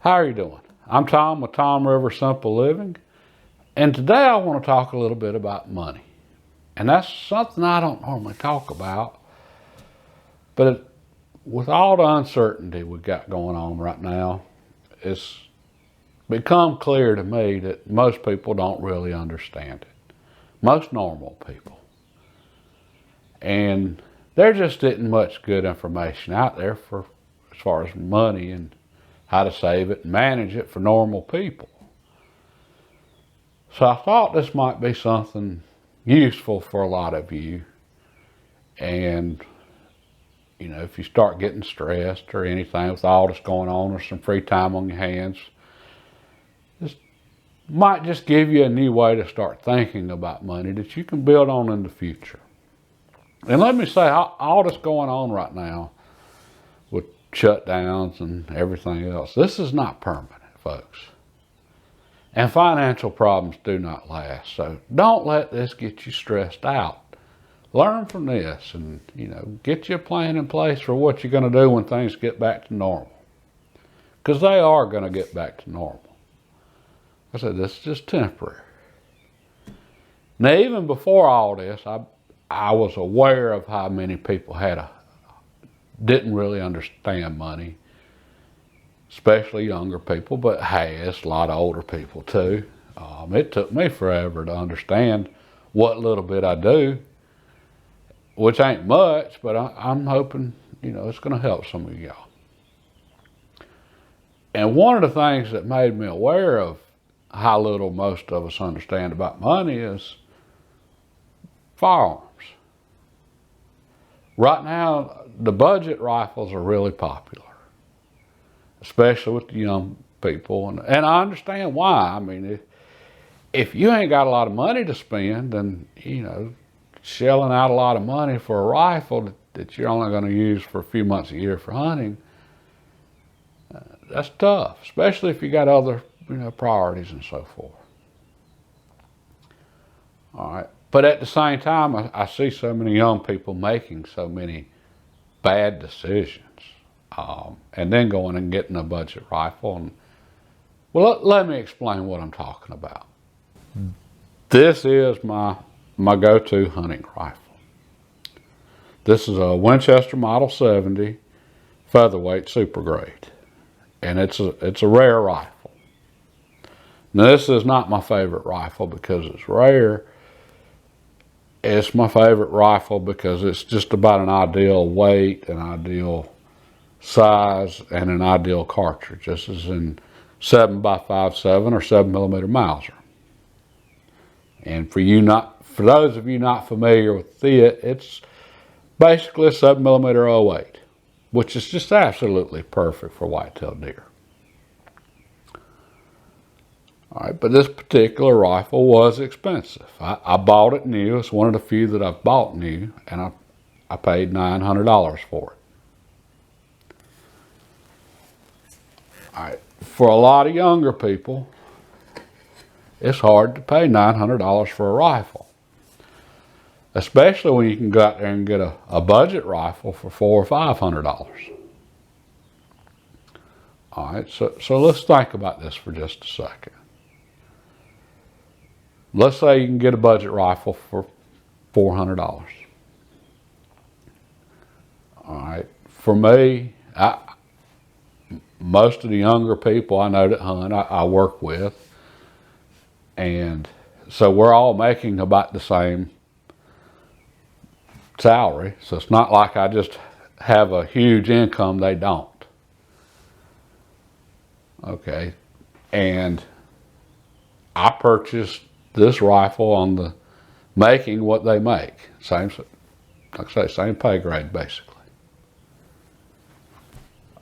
How are you doing? I'm Tom with Tom River Simple Living, and today I want to talk a little bit about money. And that's something I don't normally talk about, but with all the uncertainty we got going on right now, it's become clear to me that most people don't really understand it. Most normal people. And there just isn't much good information out there for as far as money and how to save it and manage it for normal people. So I thought this might be something useful for a lot of you. And, if you start getting stressed or anything with all this going on or some free time on your hands, this might just give you a new way to start thinking about money that you can build on in the future. And let me say, all this going on right now with shutdowns and everything else, this is not permanent, folks. And financial problems do not last. So don't let this get you stressed out. Learn from this and, get your plan in place for what you're going to do when things get back to normal. Because they are going to get back to normal. I said, this is just temporary. Now, even before all this, I was aware of how many people didn't really understand money, especially younger people, but hey, it's a lot of older people too. It took me forever to understand what little bit I do, which ain't much, but I'm hoping, it's going to help some of y'all. And one of the things that made me aware of how little most of us understand about money is firearms. Right now, the budget rifles are really popular, especially with the young people. And I understand why. I mean, if you ain't got a lot of money to spend, then, shelling out a lot of money for a rifle that you're only going to use for a few months a year for hunting, that's tough, especially if you got other, priorities and so forth. All right. But at the same time, I see so many young people making so many bad decisions, and then going and getting a budget rifle. And well, let me explain what I'm talking about. This is my go-to hunting rifle. This is a Winchester Model 70 featherweight super grade, and it's a rare rifle. Now, this is not my favorite rifle because it's rare. It's my favorite rifle because it's just about an ideal weight, an ideal size, and an ideal cartridge. This is in 7x57 or 7mm Mauser. And for those of you not familiar with it, it's basically a 7mm 08, which is just absolutely perfect for whitetail deer. All right, but this particular rifle was expensive. I bought it new. It's one of the few that I've bought new, and I paid $900 for it. All right, for a lot of younger people, it's hard to pay $900 for a rifle, especially when you can go out there and get a budget rifle for $400 or $500. All right, so let's think about this for just a second. Let's say you can get a budget rifle for $400. All right. For me, most of the younger people I know that hunt, I work with, and so we're all making about the same salary. So it's not like I just have a huge income. They don't. Okay. And I purchased this rifle on the making what they make. Same, like I say, same pay grade, basically.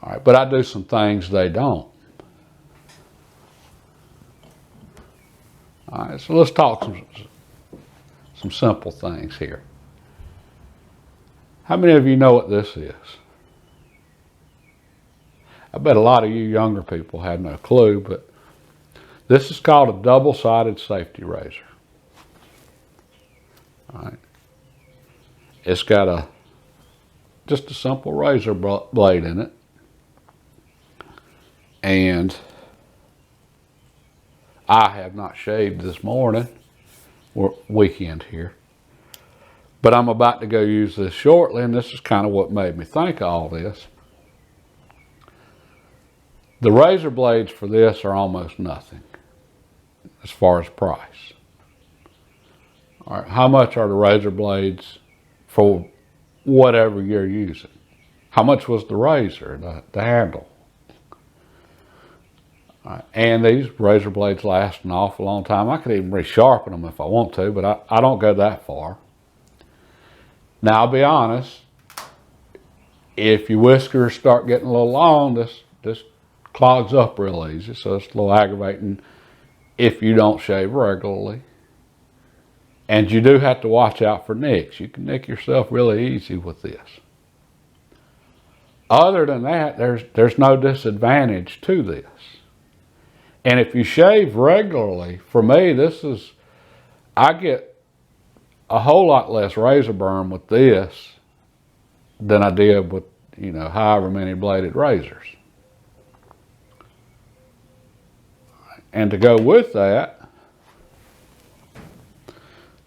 All right, but I do some things they don't. All right, so let's talk some simple things here. How many of you know what this is? I bet a lot of you younger people have no clue, but this is called a double-sided safety razor. All right. It's got just a simple razor blade in it. And I have not shaved this morning. We're weekend here. But I'm about to go use this shortly, and this is kind of what made me think of all this. The razor blades for this are almost nothing as far as price. All right, how much are the razor blades for whatever you're using? How much was the razor, the handle? All right, and these razor blades last an awful long time. I could even resharpen them if I want to, but I don't go that far. Now, I'll be honest, if your whiskers start getting a little long, this clogs up real easy, so it's a little aggravating if you don't shave regularly. And you do have to watch out for nicks. You can nick yourself really easy with this. Other than that, there's no disadvantage to this. And if you shave regularly, for me, I get a whole lot less razor burn with this than I did with, however many bladed razors. And to go with that,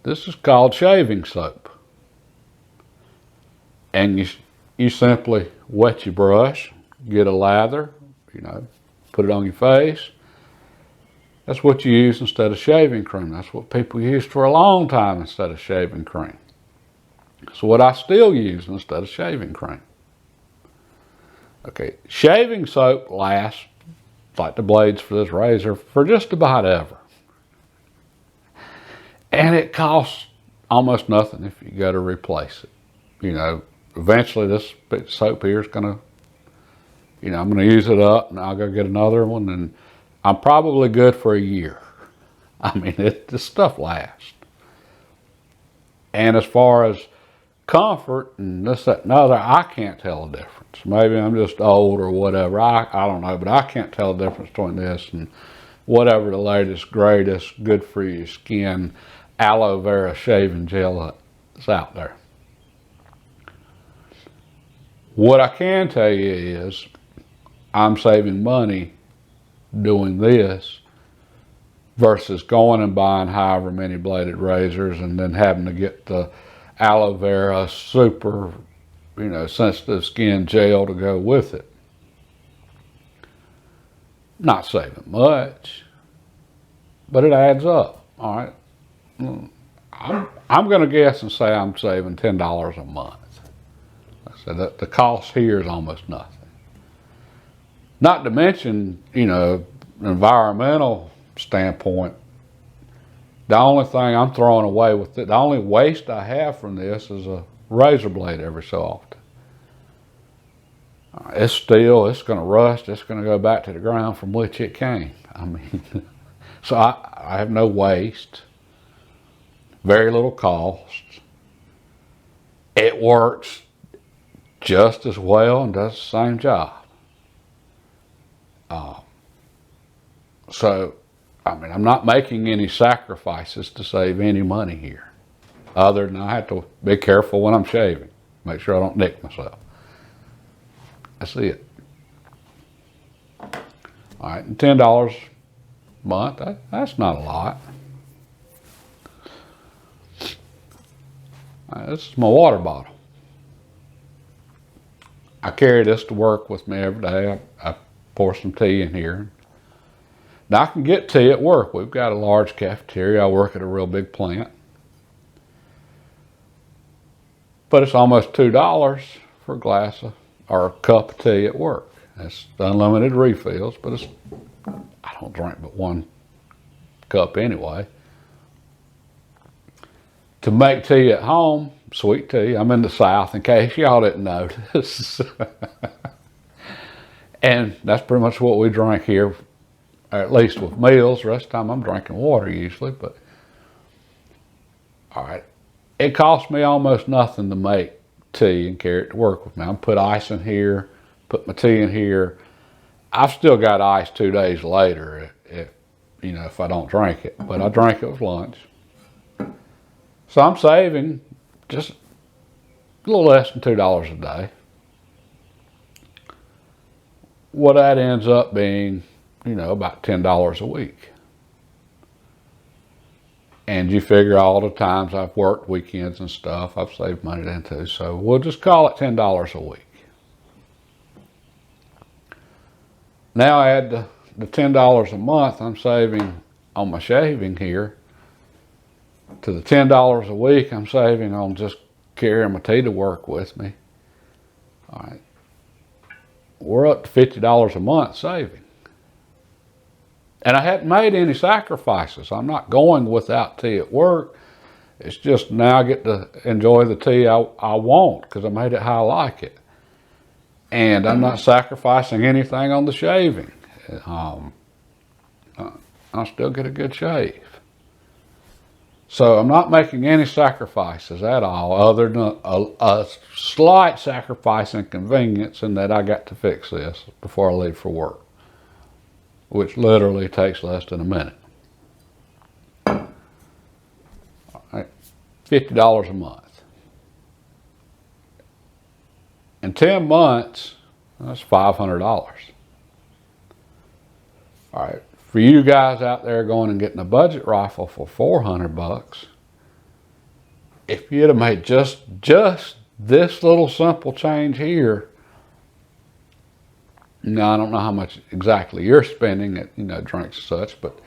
this is called shaving soap. And you simply wet your brush, get a lather, put it on your face. That's what you use instead of shaving cream. That's what people used for a long time instead of shaving cream. So what I still use instead of shaving cream. Okay, shaving soap lasts, like the blades for this razor, for just about ever. And it costs almost nothing if you go to replace it. Eventually this soap here is going to, I'm going to use it up and I'll go get another one, and I'm probably good for a year. I mean, this stuff lasts. And as far as comfort and this, that, and other, I can't tell the difference. Maybe I'm just old or whatever. I don't know, but I can't tell the difference between this and whatever the latest, greatest, good for your skin aloe vera shaving gel that's out there. What I can tell you is I'm saving money doing this versus going and buying however many bladed razors and then having to get the aloe vera super, sensitive skin gel to go with it. Not saving much, but it adds up. All right. I'm going to guess and say I'm saving $10 a month. So the cost here is almost nothing. Not to mention, environmental standpoint, the only thing I'm throwing away with it, the only waste I have from this is a razor blade every so often. It's going to rust, it's going to go back to the ground from which it came. I mean, so I have no waste, very little cost. It works just as well and does the same job. So, I'm not making any sacrifices to save any money here, other than I have to be careful when I'm shaving, make sure I don't nick myself. That's it. All right, and $10 a month, that's not a lot. This is my water bottle. I carry this to work with me every day. I pour some tea in here. Now I can get tea at work. We've got a large cafeteria. I work at a real big plant. But it's almost $2 for a glass or a cup of tea at work. It's unlimited refills, but I don't drink but one cup anyway. To make tea at home, sweet tea, I'm in the South in case y'all didn't notice. And that's pretty much what we drink here, at least with meals. The rest of the time I'm drinking water usually, but all right. It costs me almost nothing to make tea and carry it to work with me. I put ice in here, put my tea in here. I've still got ice 2 days later if I don't drink it, but I drink it with lunch. So I'm saving just a little less than $2 a day. well, that ends up being, about $10 a week. And you figure all the times I've worked weekends and stuff, I've saved money then too. So we'll just call it $10 a week. Now add the $10 a month I'm saving on my shaving here to the $10 a week I'm saving on just carrying my tea to work with me. All right. We're up to $50 a month saving. And I hadn't made any sacrifices. I'm not going without tea at work. It's just now I get to enjoy the tea I want because I made it how I like it. And I'm not sacrificing anything on the shaving. I still get a good shave. So I'm not making any sacrifices at all other than a slight sacrifice in convenience in that I got to fix this before I leave for work, which literally takes less than a minute. All right, $50 a month. In 10 months, that's $500. All right, for you guys out there going and getting a budget rifle for $400, if you'd have made just this little simple change here, now I don't know how much exactly you're spending at drinks and such, but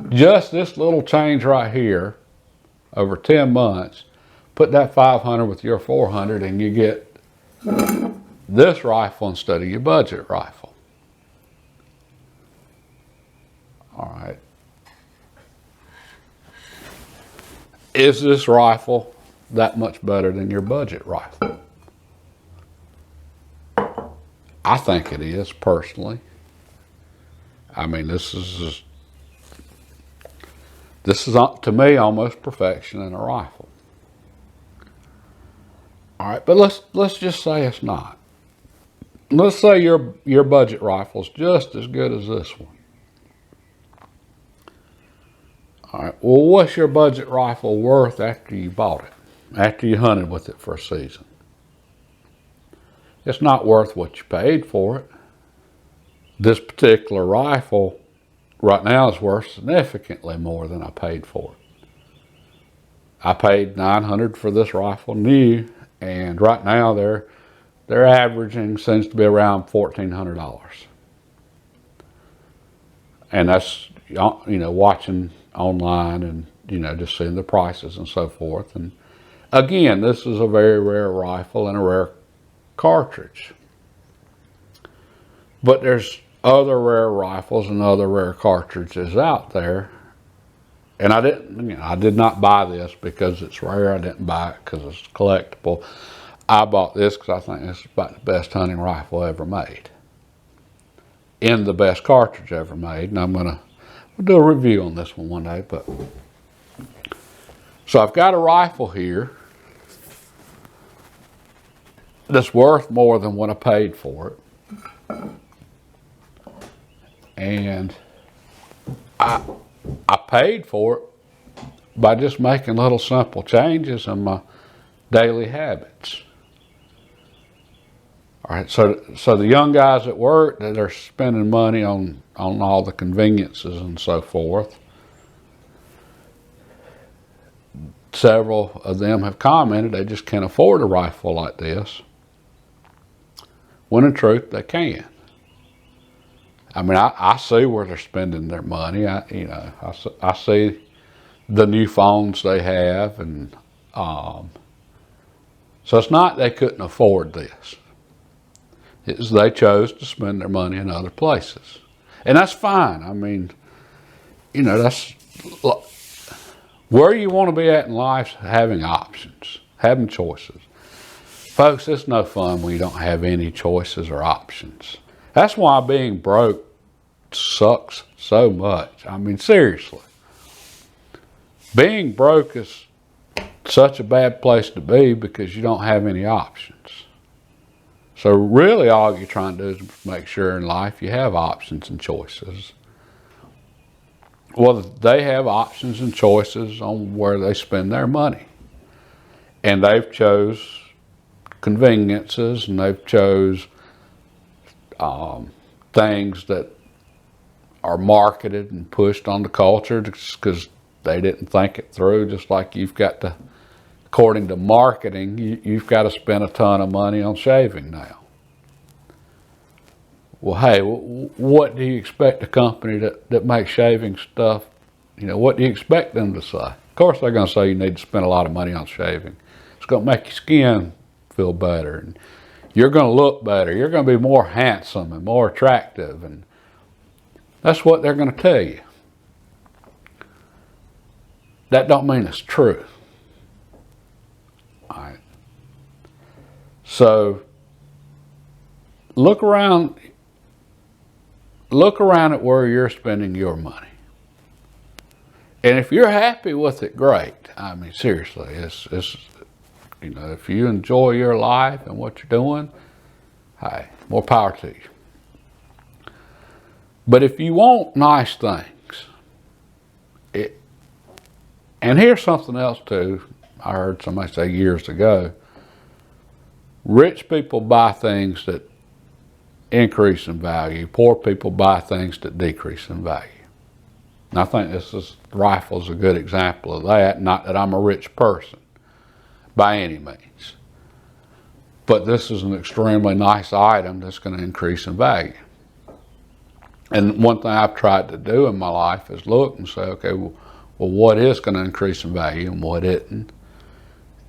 just this little change right here over 10 months, put that 500 with your 400 and you get this rifle instead of your budget rifle. All right. Is this rifle that much better than your budget rifle? I think it is, personally. I mean, this is to me almost perfection in a rifle. All right, but let's just say it's not. Let's say your budget rifle is just as good as this one. All right, well, what's your budget rifle worth after you bought it, after you hunted with it for a season? It's not worth what you paid for it. This particular rifle right now is worth significantly more than I paid for it. I paid $900 for this rifle new, and right now they're averaging seems to be around $1,400. And that's watching online and just seeing the prices and so forth. And again, this is a very rare rifle and a rare cartridge. But there's other rare rifles and other rare cartridges out there. And I did not buy this because it's rare. I didn't buy it because it's collectible. I bought this because I think this is about the best hunting rifle ever made. And the best cartridge ever made. And we'll do a review on this one day. But so I've got a rifle here that's worth more than what I paid for it. And I paid for it by just making little simple changes in my daily habits. All right, so the young guys at work that are spending money on all the conveniences and so forth, several of them have commented they just can't afford a rifle like this. When in truth, they can. I mean, I see where they're spending their money. I see the new phones they have, and so it's not they couldn't afford this. It's they chose to spend their money in other places, and that's fine. I mean, that's where you want to be at in life, having options, having choices. Folks, it's no fun when you don't have any choices or options. That's why being broke sucks so much. I mean, seriously. Being broke is such a bad place to be because you don't have any options. So really all you're trying to do is make sure in life you have options and choices. Well, they have options and choices on where they spend their money. And they've chose conveniences, and they've chose things that are marketed and pushed on the culture just because they didn't think it through. Just like you've got to, according to marketing, you've got to spend a ton of money on shaving now. Well, hey, what do you expect a company that makes shaving stuff, what do you expect them to say? Of course, they're going to say you need to spend a lot of money on shaving. It's going to make your skin feel better, and you're going to look better. You're going to be more handsome and more attractive, and that's what they're going to tell you. That don't mean it's true. All right. So look around at where you're spending your money. And if you're happy with it, great. I mean, seriously, it's if you enjoy your life and what you're doing, hey, more power to you. But if you want nice things, and here's something else too, I heard somebody say years ago, rich people buy things that increase in value. Poor people buy things that decrease in value. And I think rifle's a good example of that. Not that I'm a rich person by any means, but this is an extremely nice item that's going to increase in value. And one thing I've tried to do in my life is look and say, okay, well, what is going to increase in value and what isn't?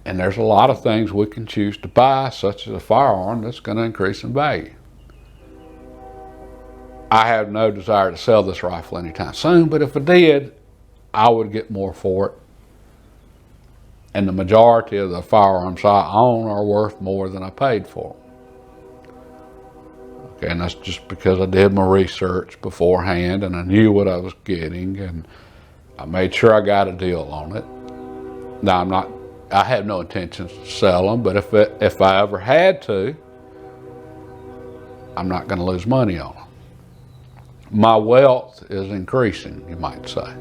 And there's a lot of things we can choose to buy, such as a firearm, that's going to increase in value. I have no desire to sell this rifle anytime soon, but if I did, I would get more for it. And the majority of the firearms I own are worth more than I paid for them. Okay, and that's just because I did my research beforehand and I knew what I was getting, and I made sure I got a deal on it. Now I have no intentions to sell them, but if I ever had to, I'm not going to lose money on them. My wealth is increasing, you might say.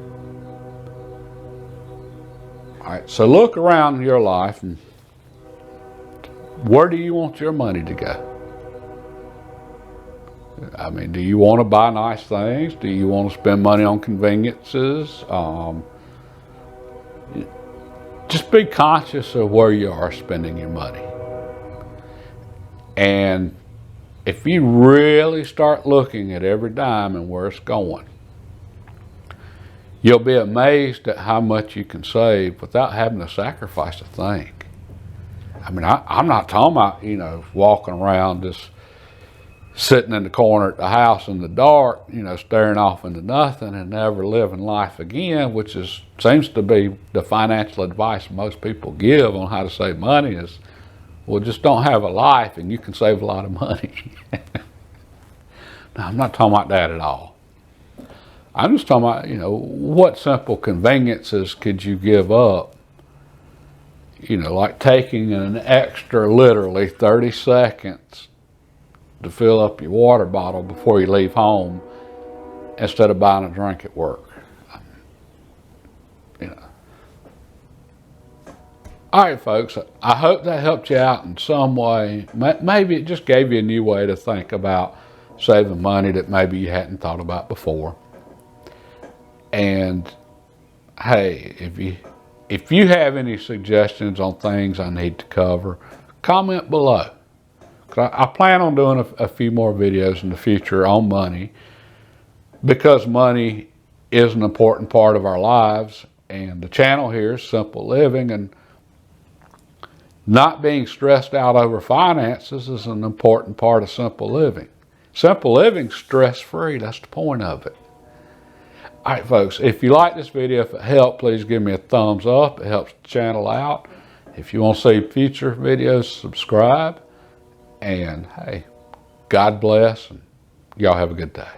All right, so look around your life and where do you want your money to go? I mean, do you want to buy nice things? Do you want to spend money on conveniences? Just be conscious of where you are spending your money. And if you really start looking at every dime and where it's going, you'll be amazed at how much you can save without having to sacrifice a thing. I mean, I'm not talking about, walking around just sitting in the corner at the house in the dark, staring off into nothing and never living life again, which seems to be the financial advice most people give on how to save money is, well, just don't have a life and you can save a lot of money. Now, I'm not talking about that at all. I'm just talking about, what simple conveniences could you give up? Like taking an extra, literally 30 seconds to fill up your water bottle before you leave home instead of buying a drink at work. All right, folks, I hope that helped you out in some way. Maybe it just gave you a new way to think about saving money that maybe you hadn't thought about before. And hey, if you have any suggestions on things I need to cover, comment below. I plan on doing a few more videos in the future on money, because money is an important part of our lives, and the channel here is Simple Living, and not being stressed out over finances is an important part of Simple Living. Simple Living's stress-free, that's the point of it. All right, folks, if you like this video, if it helped, please give me a thumbs up. It helps the channel out. If you want to see future videos, subscribe. And hey, God bless, and y'all have a good day.